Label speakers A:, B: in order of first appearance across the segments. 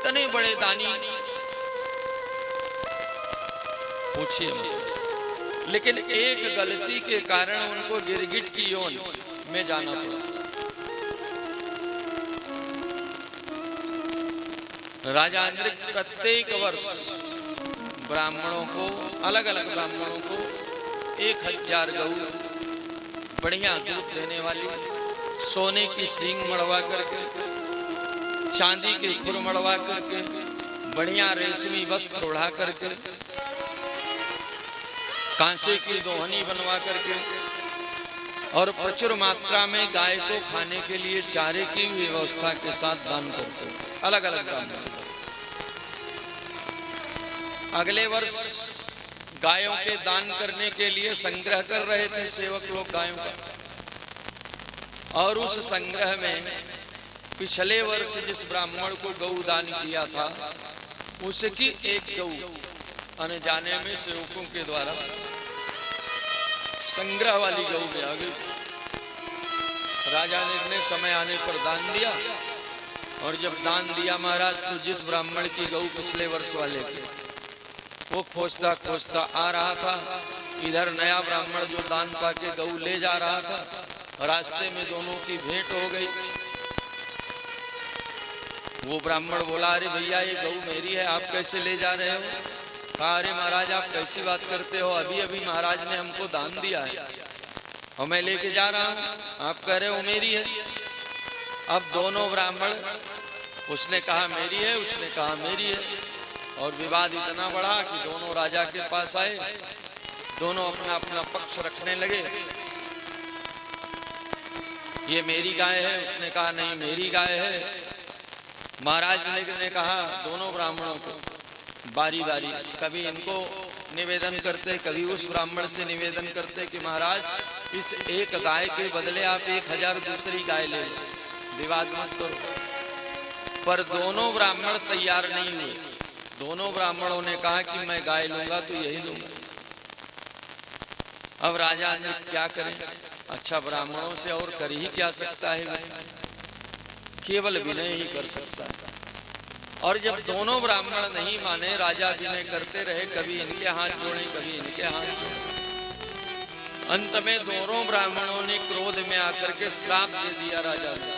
A: इतने बड़े दानी पूछिए मत। लेकिन एक गलती के कारण उनको गिरगिट की योन में जाना पड़ा। राजा इंद्र प्रत्येक वर्ष ब्राह्मणों को, अलग अलग ब्राह्मणों को 1000 गऊ, बढ़िया दूध देने वाली, सोने की सींग मड़वा करके, चांदी के खुर मड़वा करके, बढ़िया रेशमी वस्त्र ओढ़ा करके, कांसे की दोहनी बनवा करके और प्रचुर मात्रा में गाय को खाने के लिए चारे की व्यवस्था के साथ दान करते, अलग अलग दान। अगले वर्ष गायों के दान करने के लिए संग्रह कर रहे थे सेवक लोग गायों का, और उस संग्रह में पिछले वर्ष जिस ब्राह्मण को गौ दान किया था उसकी एक गौ अनजाने में सेवकों के द्वारा संग्रह वाली गौ में आ गई। राजा ने समय आने पर दान दिया, और जब दान दिया महाराज तो जिस ब्राह्मण की गौ पिछले वर्ष वाले थे वो खोजता खोजता आ रहा था, इधर नया ब्राह्मण जो दान पाके गौ ले जा रहा था, रास्ते में दोनों की भेंट हो गई। वो ब्राह्मण बोला, अरे भैया ये गौ मेरी है, आप कैसे ले जा रहे हो? कहा, अरे महाराज आप कैसी बात करते हो, अभी अभी महाराज ने हमको दान दिया है और मैं लेके जा रहा हूँ, आप कह रहे हो मेरी है। अब दोनों ब्राह्मण, उसने कहा मेरी है, उसने कहा मेरी है, और विवाद इतना बढ़ा कि दोनों राजा के पास आए, दोनों अपना अपना पक्ष रखने लगे। ये मेरी गाय है, उसने कहा नहीं मेरी गाय है। महाराज ने कहा दोनों ब्राह्मणों को बारी बारी, कभी इनको निवेदन करते, कभी उस ब्राह्मण से निवेदन करते कि महाराज इस एक गाय के बदले आप 1000 दूसरी गाय ले लो, विवाद मत करो। पर दोनों ब्राह्मण तैयार नहीं हुए। दोनों ब्राह्मणों ने कहा कि मैं गाय लूंगा तो यही लूंगा। अब राजा ने क्या करें, अच्छा ब्राह्मणों से और कर ही क्या सकता है, केवल विनय ही कर सकता है। और जब दोनों ब्राह्मण नहीं माने, राजा विनय करते रहे, कभी इनके हाथ जोड़े कभी इनके हाथ जोड़े। अंत में दोनों ब्राह्मणों ने क्रोध में आकर के श्राप दे दिया राजा ने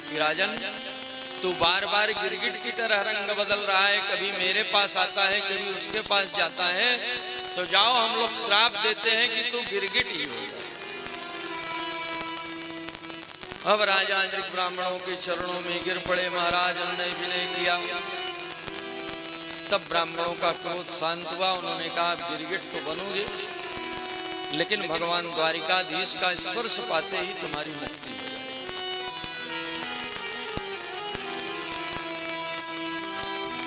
A: कि राजन तू बार बार गिरगिट की तरह रंग बदल रहा है, कभी मेरे पास आता है कभी उसके पास जाता है, तो जाओ हम लोग श्राप देते हैं कि तू गिरगिट ही हो। अब राजा ब्राह्मणों के चरणों में गिर पड़े, महाराज ने विनय किया। तब ब्राह्मणों का क्रोध शांत हुआ, उन्होंने कहा गिरगिट तो बनोगे, लेकिन भगवान द्वारिकाधीश का स्पर्श पाते ही तुम्हारी मुक्ति हो जाएगी।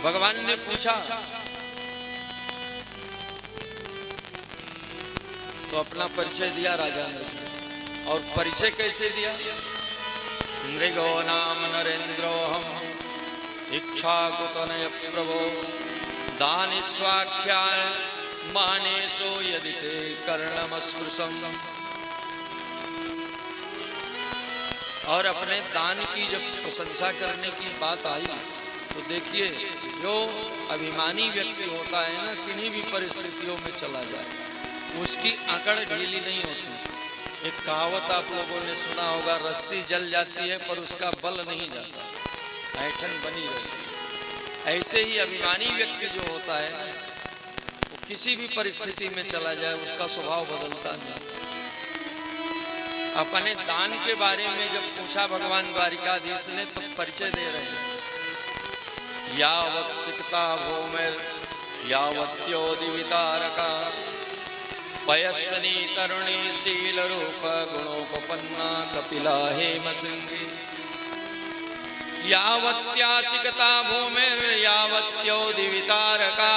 A: भगवान ने पूछा तो अपना परिचय दिया राजा ने, और परिचय कैसे दिया? मृगो नाम नरेन्द्रोहम इच्छाकुतनय प्रभो दानि स्वाख्याय मानेशो यदि ते कर्णमस्पृशम। और अपने दान की जब प्रशंसा करने की बात आई तो देखिए, जो अभिमानी व्यक्ति होता है ना, किन्हीं भी परिस्थितियों में चला जाए उसकी अकड़ ढीली नहीं होती। एक कहावत आप लोगों ने सुना होगा, रस्सी जल जाती है पर उसका बल नहीं जाता, ऐठन बनी रहती है। ऐसे ही अभिमानी व्यक्ति जो होता है वो किसी भी परिस्थिति में चला जाए उसका स्वभाव बदलता नहीं। अपने दान के बारे में जब पूछा भगवान द्वारिकाधीश ने तो परिचय दे रहे हैं, यावत् सिकता भूमिर यावत्योदिवितारका पयस्वनी तरुणी शील रूप गुणोपपन्ना कपिला हेम सिंगी। यावत्यासिकता भूमिर यावत्योदिवितारका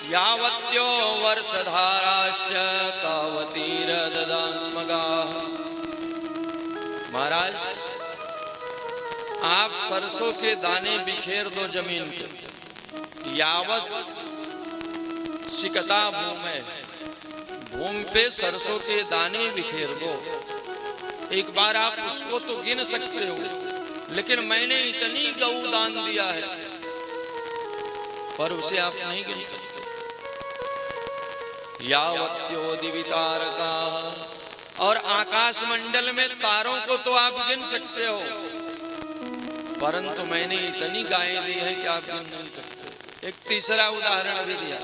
A: यावत्यो वर्षधाराश्च तावतीरददांस्मगाः। महाराज आप सरसों के दाने बिखेर दो जमीन पे, यावत सिकता भूमि, भूमि पे सरसों के दाने बिखेर दो। एक बार आप उसको तो गिन सकते हो, लेकिन मैंने इतनी गौ दान दिया है, पर उसे आप नहीं गिन सकते। यावत्योदिवितारका, और आकाश मंडल में तारों को तो आप गिन सकते हो, परंतु मैंने इतनी गायें दी है कि आप गिन नहीं सकते। एक तीसरा उदाहरण भी दिया,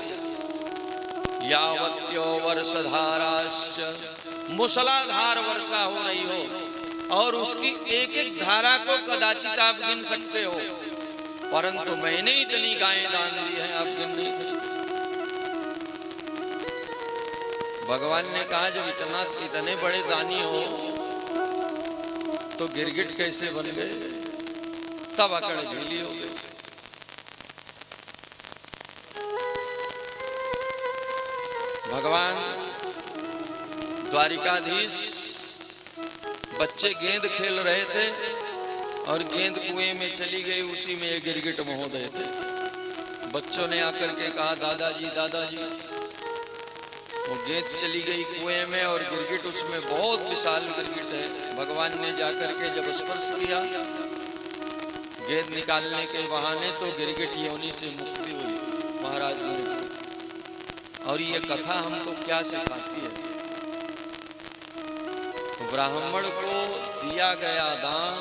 A: यावत्यो वर्षधाराश्च, मूसलाधार वर्षा हो रही हो और उसकी एक एक धारा को कदाचित आप गिन सकते हो, परंतु मैंने इतनी गायें दान दी है आप गिन नहीं सकते। भगवान ने कहा जब इतने बड़े दानी हो तो गिरगिट कैसे बन गए? तब अकड़ ढीली हो गई। भगवान द्वारिकाधीश बच्चे गेंद खेल रहे थे और गेंद कुएं में चली गई, उसी में गिरगिट महोदय थे। बच्चों ने आकर के कहा दादाजी दादाजी, वो गेंद चली गई कुएं में और गिरगिट उसमें बहुत विशाल गिरगिट है। भगवान ने जाकर के जब स्पर्श किया गेंद निकालने के बहाने तो गिरगिट योनि से मुक्ति हुई महाराज ने। और ये कथा हमको क्या सिखाती है? ब्राह्मण को दिया गया दान,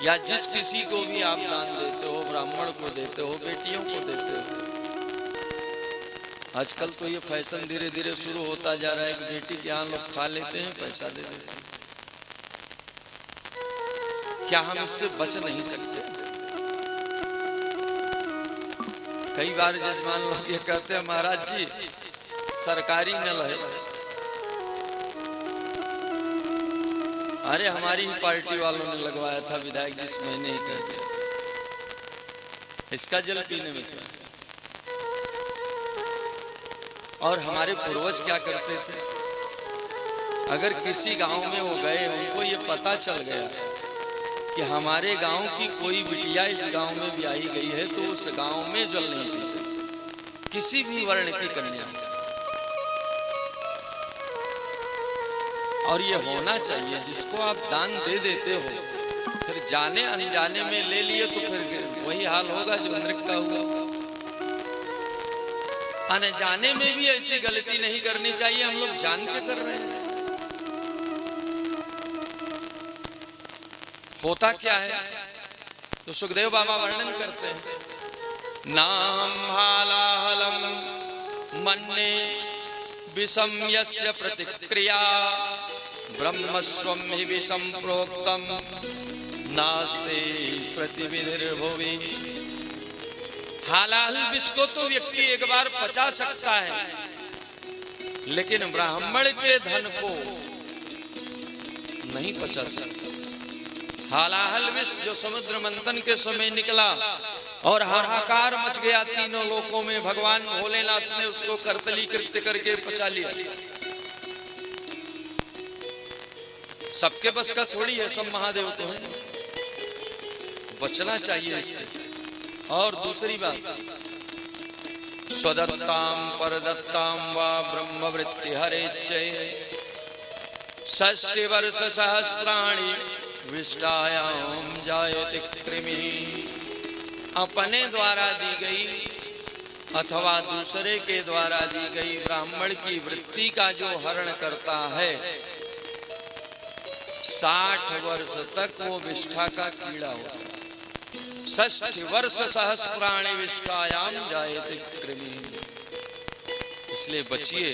A: या जिस किसी को भी आप दान देते हो, ब्राह्मण को देते हो, बेटियों को देते हो। आजकल तो ये फैशन धीरे धीरे शुरू होता जा रहा है कि बेटी के यहाँ लोग खा लेते हैं, पैसा दे देते हैं। क्या हम इससे बच नहीं सकते? कई बार जजमान लोग ये कहते हैं महाराज जी सरकारी नल है। अरे हमारी ही पार्टी वालों ने लगवाया था, विधायक जी से मैंने ही कह दिया, इसका जल पीने में क्या। और हमारे पूर्वज क्या करते थे, अगर किसी गांव में वो गए, उनको ये पता चल गया कि हमारे गांव की कोई बिटिया इस गांव में ब्याही गई है, तो उस गांव में जल नहीं पीते, किसी भी वर्ण की कन्या। और ये होना चाहिए, जिसको आप दान दे देते हो, फिर जाने अनजाने में ले लिए तो फिर वही हाल होगा जो नृक का हुआ। अनजाने में भी ऐसी गलती नहीं करनी चाहिए, हम लोग जान के कर रहे हैं। होता क्या है तो सुखदेव बाबा वर्णन करते हैं, नाम हालाहलम मन्ने विषम यस्य प्रतिक्रिया ब्रह्मस्वम हि विषम प्रोक्तम नास्ते प्रतिविधिर्भुवि। हालाहल विष को तो व्यक्ति एक बार पचा सकता है, लेकिन ब्राह्मण के धन को नहीं पचा सकता। हालाहल विष जो समुद्र मंथन के समय निकला और हाहाकार मच गया तीनों लोकों में, भगवान भोलेनाथ ने उसको करतली कृत्य करके पचा लिया। सबके बस का थोड़ी है, सब महादेव को है, बचना चाहिए इससे। और दूसरी बात, स्वदत्ताम परदत्ताम वा ब्रह्मवृत्ति हरेच्छै 60 वर्ष सहस्राणि विष्टायाम जायते कृमि। अपने द्वारा दी गई अथवा दूसरे के द्वारा दी गई ब्राह्मण की वृत्ति का जो हरण करता है, 60 वर्ष तक वो विष्ठा का कीड़ा होता है। 60 वर्ष सहस्राणि विष्टायाम जायते कृमि। इसलिए बचिए